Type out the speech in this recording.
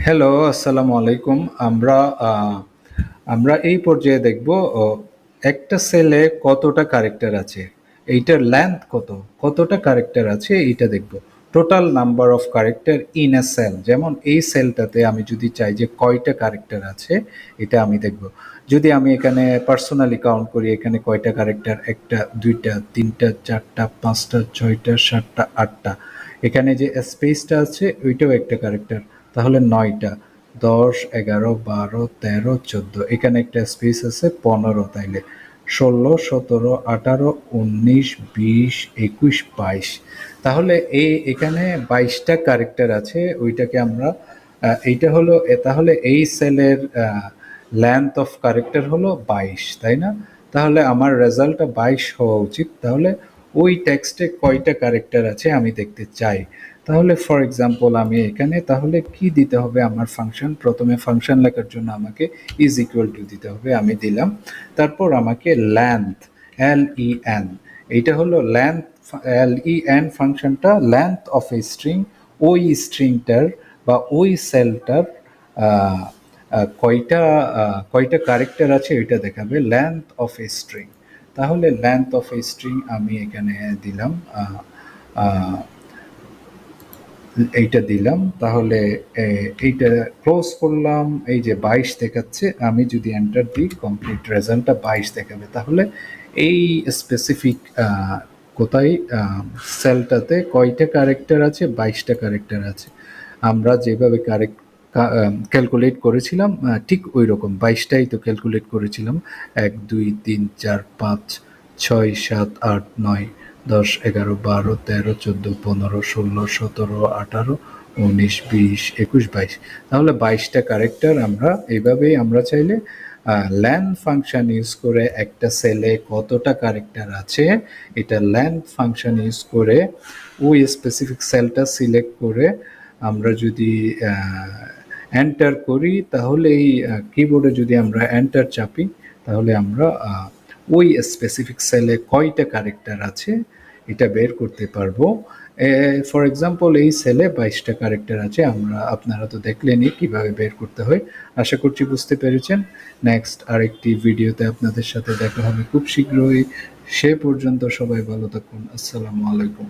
Hello, আসসালামু আলাইকুম। আমরা আমরা এই পর্যায়ে দেখব একটা সেলে কতটা ক্যারেক্টার আছে, এইটার লেন্থ কতটা ক্যারেক্টার আছে এইটা দেখব। Total number of character in a cell, যেমন এই সেলটাতে আমি যদি চাই যে কয়টা ক্যারেক্টার আছে এটা আমি দেখব। যদি আমি এখানে পার্সোনালি কাউন্ট করি, এখানে কয়টা ক্যারেক্টার, একটা, দুইটা, তিনটা, চারটা, পাঁচটা, ছয়টা, সাতটা, আটটা। এখানে যে স্পেসটা আছে ওইটাও একটা ক্যারেক্টার, তাহলে নয়টা। 10, 11, 12, 13, 14, এখানে একটা স্পেস আছে 15, তাইলে 16, 17, 18, 19, 20, 21, 22। তাহলে এখানে 22টা ক্যারেক্টার আছে, ওইটাকে আমরা এইটা হলো তাহলে এই সেলের লেন্থ অফ ক্যারেক্টার হলো 22, তাই না? তাহলে আমার রেজাল্টটা 22 হওয়া উচিত। তাহলে ওই টেক্সটে কয়টা ক্যারেক্টার আছে আমি দেখতে চাই। তাহলে ফর এক্সাম্পল আমি এখানে তাহলে কি দিতে হবে, আমার ফাংশন, প্রথমে ফাংশন লেখার জন্য আমাকে ইজ ইকুয়াল টু দিতে হবে, আমি দিলাম। তারপর আমাকে লেন্থ, LEN, এইটা হলো লেন্থ, LEN ফাংশনটা লেন্থ অফ এ স্ট্রিং, ওই স্ট্রিংটার বা ওই সেলটার কয়টা কয়টা ক্যারেক্টার আছে ওইটা দেখাবে, লেন্থ অফ এ স্ট্রিং। তাহলে লেন্থ অফ এ স্ট্রিং আমি এখানে দিলাম, এইটা দিলাম। তাহলে এইটা ক্লোজ করলাম, এই যে 22 দেখাচ্ছে, আমি যদি এন্টার দিই কমপ্লিট রেজাল্টটা 22 দেখাবে। তাহলে এই স্পেসিফিক কোথায় সেলটাতে কয়টা ক্যারেক্টার আছে, 22টা ক্যারেক্টার আছে। আমরা যেভাবে ক্যালকুলেট করেছিলাম ঠিক ওই রকম 22টাই তো ক্যালকুলেট করেছিলাম। 1, 2, 3, 4, 5, 6, 7, 8, 9, 10, 11, 12, 13, 14, 15, 16, 17, 18, 19, 20, 21, 22। তাহলে 22টা ক্যারেক্টার আমরা এইভাবেই আমরা চাইলে লেন ফাংশন ইউজ করে একটা সেলে কতটা ক্যারেক্টার আছে এটা লেন ফাংশন ইউজ করে ওই স্পেসিফিক সেলটা সিলেক্ট করে আমরা যদি এন্টার করি, তাহলে এই কিবোর্ডে যদি আমরা এন্টার চাপি, তাহলে আমরা ওই স্পেসিফিক সেলে কয়টা ক্যারেক্টার আছে এটা বের করতে পারবো। ফর এক্সাম্পল এই সেলে 22টা ক্যারেক্টার আছে, আপনারা তো দেখলেনই কিভাবে বের করতে হয়। আশা করছি বুঝতে পেরেছেন। নেক্সট আরেকটি ভিডিওতে আপনাদের সাথে দেখা হবে খুব শীঘ্রই। সে পর্যন্ত সবাই ভালো থাকুন। আসসালামু আলাইকুম।